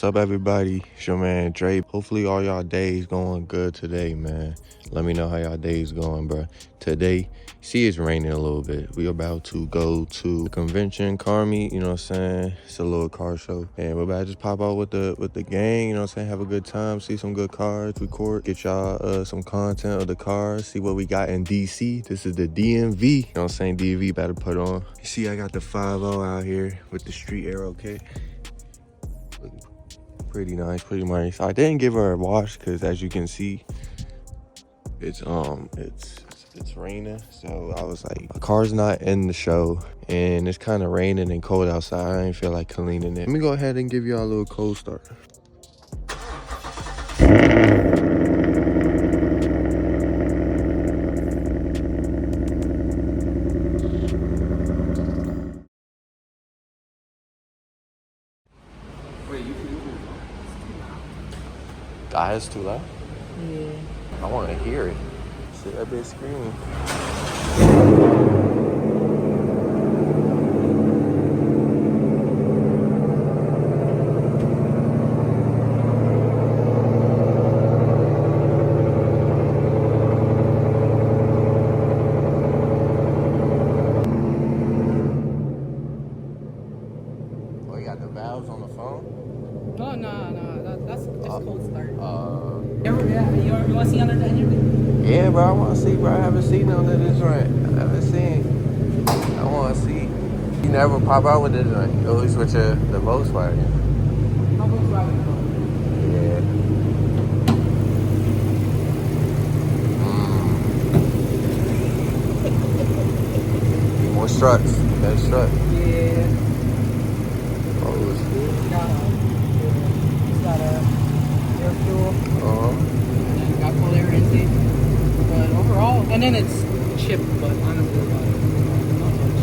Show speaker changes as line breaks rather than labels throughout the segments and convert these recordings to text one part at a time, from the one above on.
What's up, everybody? It's your man Dre. Hopefully all y'all days going good today, man. Let me know how y'all days going, bro. Today, see, it's raining a little bit. We about to go to the convention, car meet, you know what I'm saying? It's a little car show. And we're about to just pop out with the gang, you know what I'm saying? Have a good time, see some good cars, record, get y'all some content of the cars, see what we got in DC. This is the DMV, you know what I'm saying? DMV about to put on. You see, I got the 5.0 out here with the street arrow kit. Pretty nice, pretty nice. I didn't give her a wash because, as you can see, it's raining. So I was like, my car's not in the show, and it's kind of raining and cold outside. I didn't feel like cleaning it. Let me go ahead and give y'all a little cold start. Ah, it's too loud?
Yeah.
I want to hear it. See that bitch screaming. Oh, you got the valves on the phone?
Oh, no. That's just cold start. You want to see under the engine?
Yeah, bro, I want to see, bro. I haven't seen none of this joint. I haven't seen. I want to see. You never pop out with this joint. At least with the Volkswagen.
My Volkswagen.
Yeah. Need more struts. Better strut.
Yeah.
Oh, it's good.
It's got air fuel. And then got full air intake. But overall, and then it's chipped, but honestly, not much.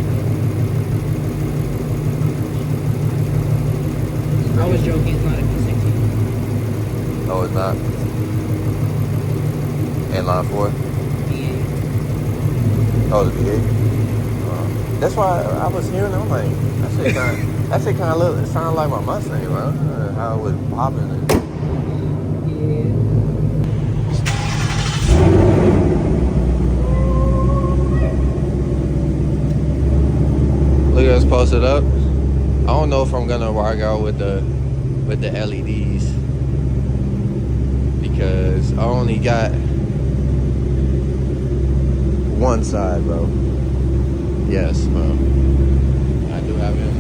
I was joking, it's not a V60.
No, it's not. Inline 4?
V8.
Oh, the V8? That's why I was hearing it. I'm like, that shit kind of look, it sounded like my Mustang, bro. How it was popping and... Look at us posted up. I don't know if I'm gonna rock out with the LEDs because I only got one side, bro. Yes, bro. I do have it.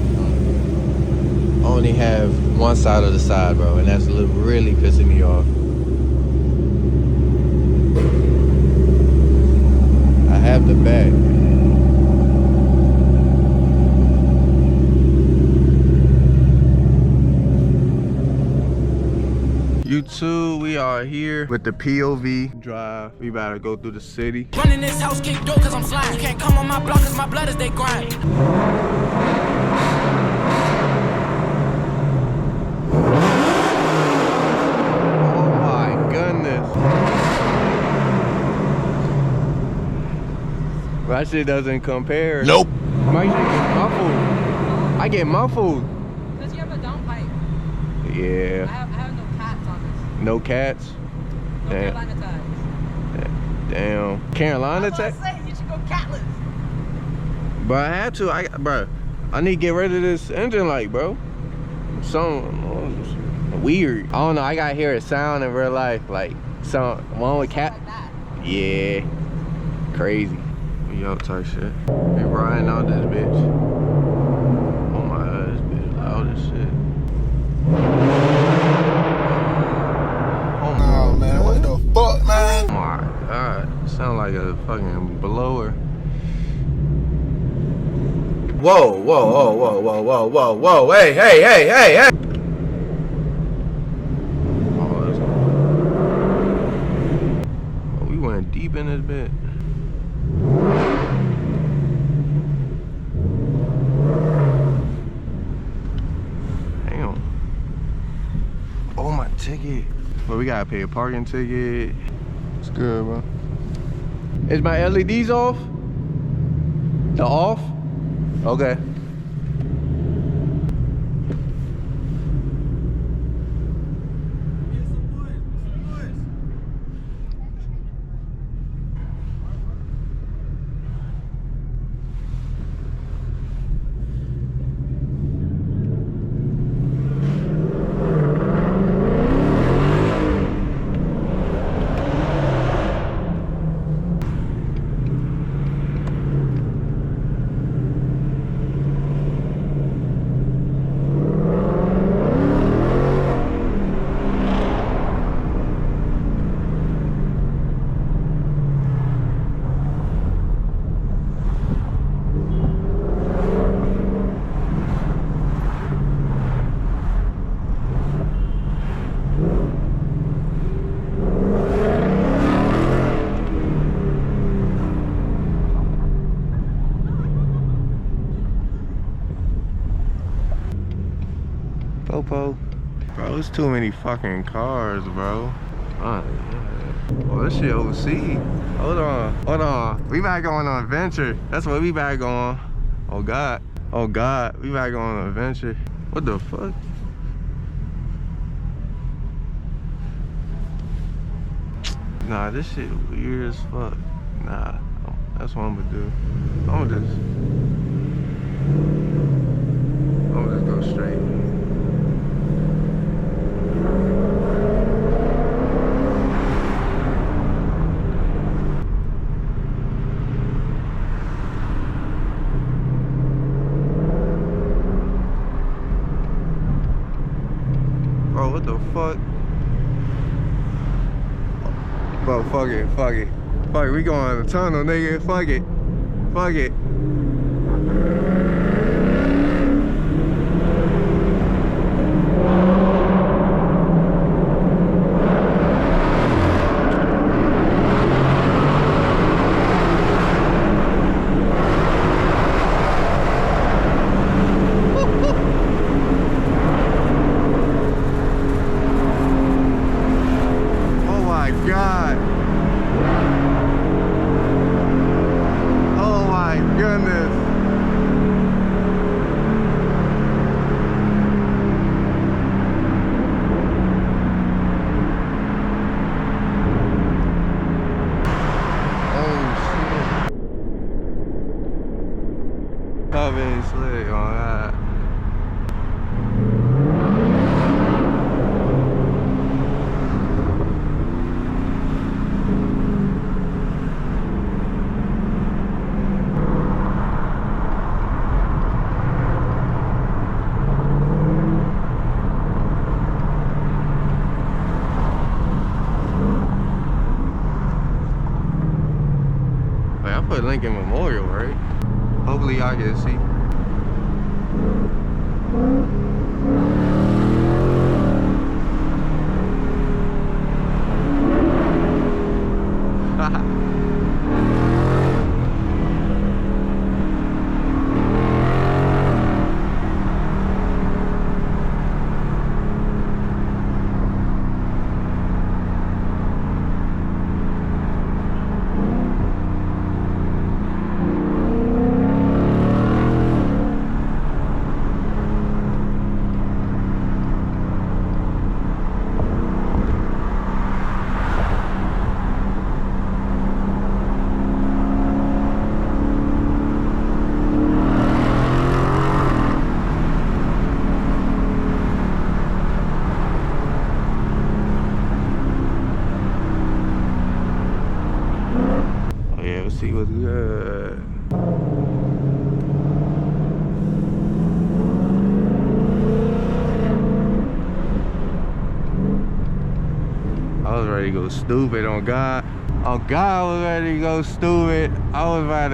I only have one side of the side, bro, and that's really pissing me off. I have the back. YouTube, we are here with the POV drive. We about to go through the city.
Running this house, kick door cause I'm flying. You can't come on my block cause my blood is they grind.
Oh my goodness. That shit doesn't compare.
Nope.
My shit get muffled. I get muffled.
Because you have a downpipe.
Yeah.
I have no cats on this.
No cats?
No
Damn.
Carolina ties.
Damn. Carolina tech?
You should go catless.
Bro, I had to. Bro, I need to get rid of this engine light, bro. Some weird. I don't know. I gotta hear it sound in real life, like one with cat.
Like that.
Yeah, crazy. We out type shit. We riding out this bitch. Oh my god, this bitch loud as shit.
Oh man, what the fuck, man?
Oh my god, sound like a fucking blower. Whoa, hey. Oh, we went deep in this bit. Damn. Oh, my ticket. Well, we gotta pay a parking ticket. It's good, bro. Is my LEDs off? The off? Okay. before? Bro, it's too many fucking cars, bro. Oh, this shit overseas. Hold on. We back going on an adventure. That's what we back on. Oh God, we back on an adventure. What the fuck? Nah, this shit weird as fuck. Nah, that's what I'm gonna do. I'm gonna just go straight. Bro, what the fuck? Bro, fuck it. We going in the tunnel, nigga. Fuck it. Slick on that. Wait, I put Lincoln Memorial, right? Hopefully y'all can see. See what's good. I was ready to go stupid on God. On God, I was ready to go stupid. I was about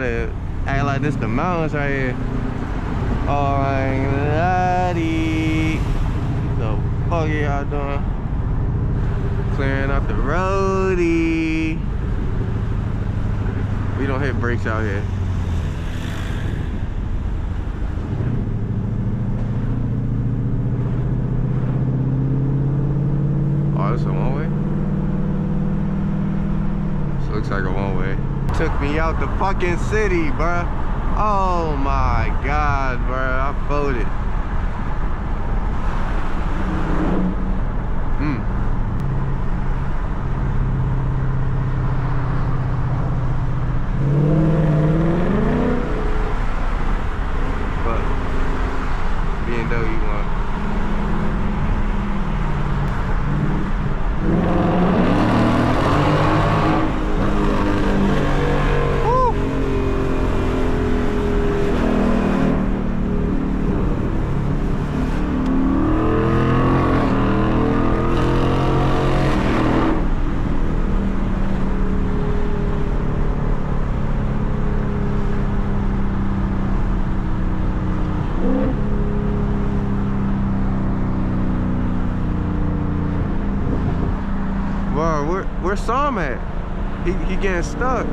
to act like this the mountains right here. Oh my lordy. What the fuck are y'all doing? Clearing up the roadie. We don't hit brakes out here. Oh, this is a one-way? This looks like a one-way. Took me out the fucking city, bruh. Oh my God, bruh. I folded. Where's Sam at? He getting stuck.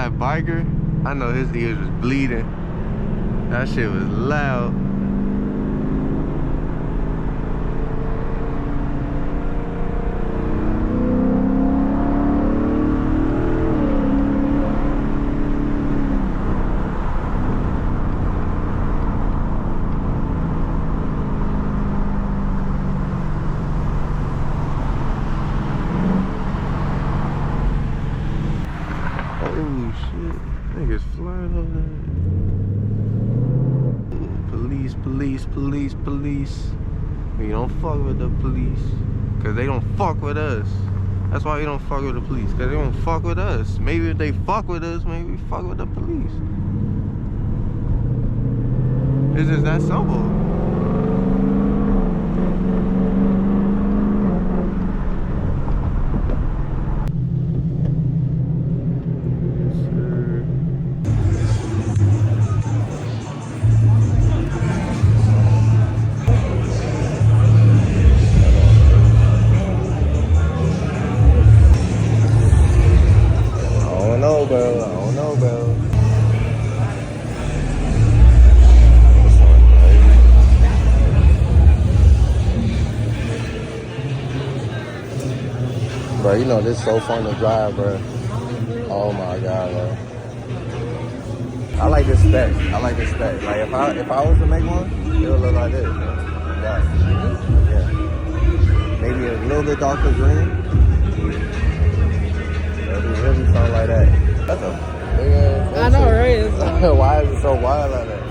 that biker, I know his ears was bleeding. That shit was loud. Oh shit, niggas flying over there. Police, police, police, police. We don't fuck with the police, cause they don't fuck with us. That's why we don't fuck with the police, cause they don't fuck with us. Maybe if they fuck with us, maybe we fuck with the police. It's just that simple. I don't know, bro. Bro, you know this is so fun to drive, bro. Oh my god, bro. I like this spec. I like this spec. Like if I was to make one, it would look like this, bro. Yeah. Maybe a little bit darker green. It would really sound like that. That's a big ass.
I know, right?
Why is it so wild like that?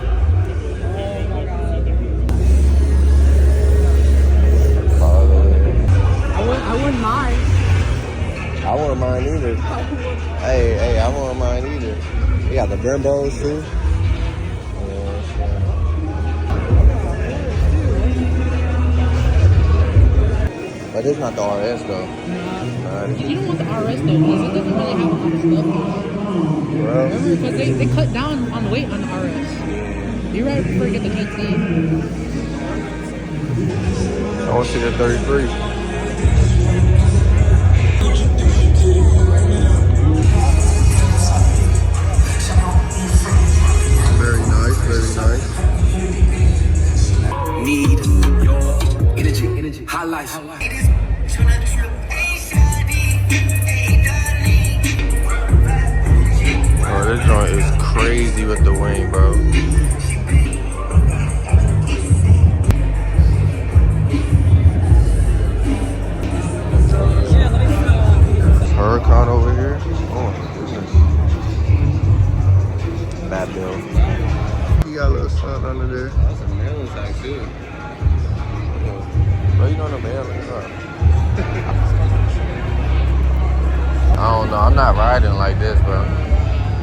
I wouldn't mind.
I wouldn't mind either. Hey, I wouldn't mind either. We got the Brimbos too. But it's not the RS though. Nah,
You don't want the RS though, because it doesn't really have a lot of stuff.
bro.
Remember, because they cut down on the weight on the RS. You'd rather prefer to get the GT.
I want to see the 33. Very nice, very nice.
Need your energy, highlights.
Bro, this joint is crazy with the wing, bro. Huracan over here. Oh my goodness. Bad bill. You got a little sun under there.
That's a mail tag too.
Bro, you know the mail is up. I don't know. I'm not riding like this, bro.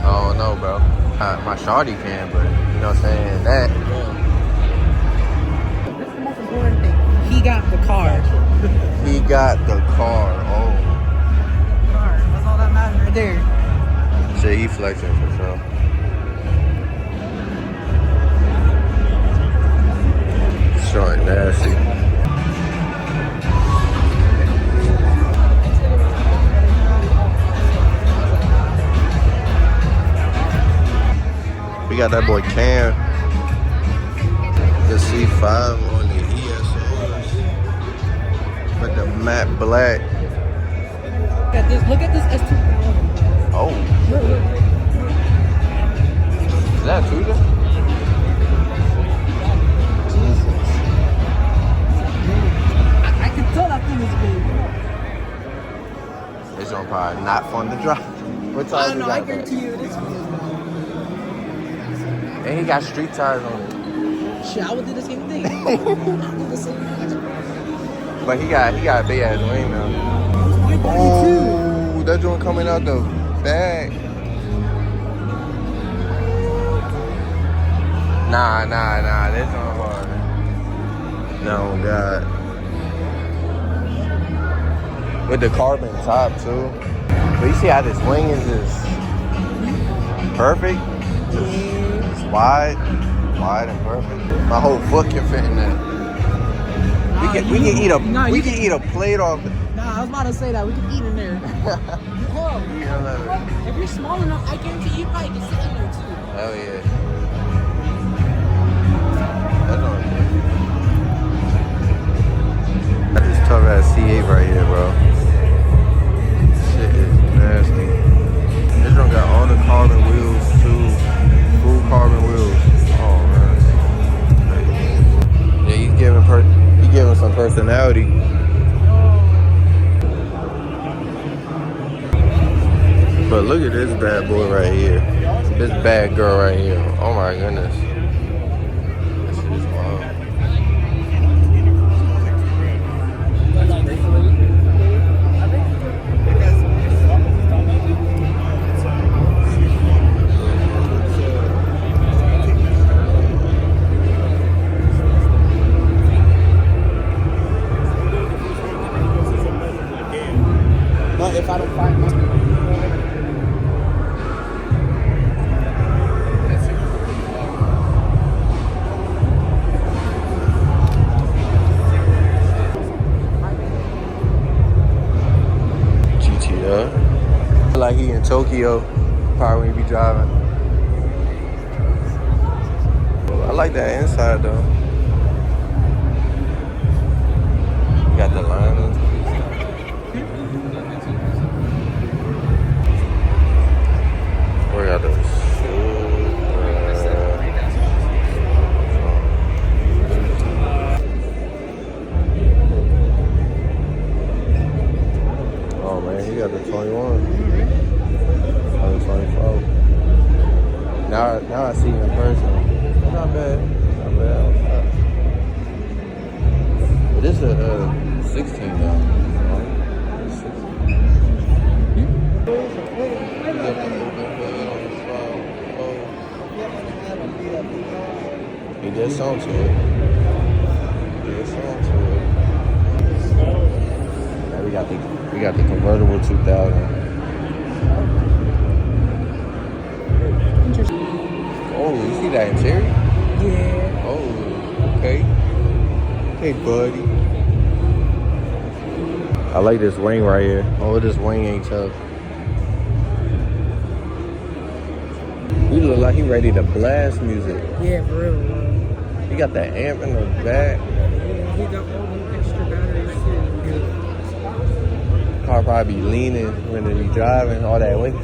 I don't know, bro. My shawty can, but you know what I'm saying? That.
That's the most important thing. He got the car.
He got the car. Oh.
Car. That's all that matters right there.
Shit, he flexing for sure. Short nasty. We got that boy Cam. The C5 on the ESOs. With the matte black.
Look at this S550.
Oh. Is that a Tudor?
I can tell that thing is big.
It's gonna probably not fun to drive. What
I
tires
don't know,
you
I
got?
guarantee you it is big.
And he got street tires on it.
Shit, I would do the same thing. I would do the same thing.
But he got a big ass wing now. Oh, that joint coming out the back. Nah, this one hard. No, God. With the carbon top too. But you see how this wing is just perfect? Just wide and perfect. My whole foot can fit in that. We can eat a plate off.
Nah, I was about to say that. We can eat in there. Hell,
E11.
if you're small enough, I guarantee you probably can sit in there too.
Hell yeah. That's on it. Got this tough ass C8 right here, bro. Shit is nasty. This one got all the carbon wheels too. Full carbon wheels. Oh man. Yeah, he's giving some personality. But look at this bad boy right here. This bad girl right here. Oh my goodness. This shit is wild.
But if I don't find my
like he in Tokyo, probably when he be driving. I like that inside though. Got the liners. We got the oh man, he got the 21. Now I see him in person. Not bad. Not bad. But this is a 16 now. He did song to it. Now we got the convertible 2000. Oh, you see that interior?
yeah.
Oh, okay. Hey, buddy. I like this wing right here. Oh, this wing ain't tough. He look like he ready to blast music.
Yeah, for real, bro.
He got that amp in the back.
Yeah, he got all the extra batteries too.
Car probably be leaning when they be driving, all that wind.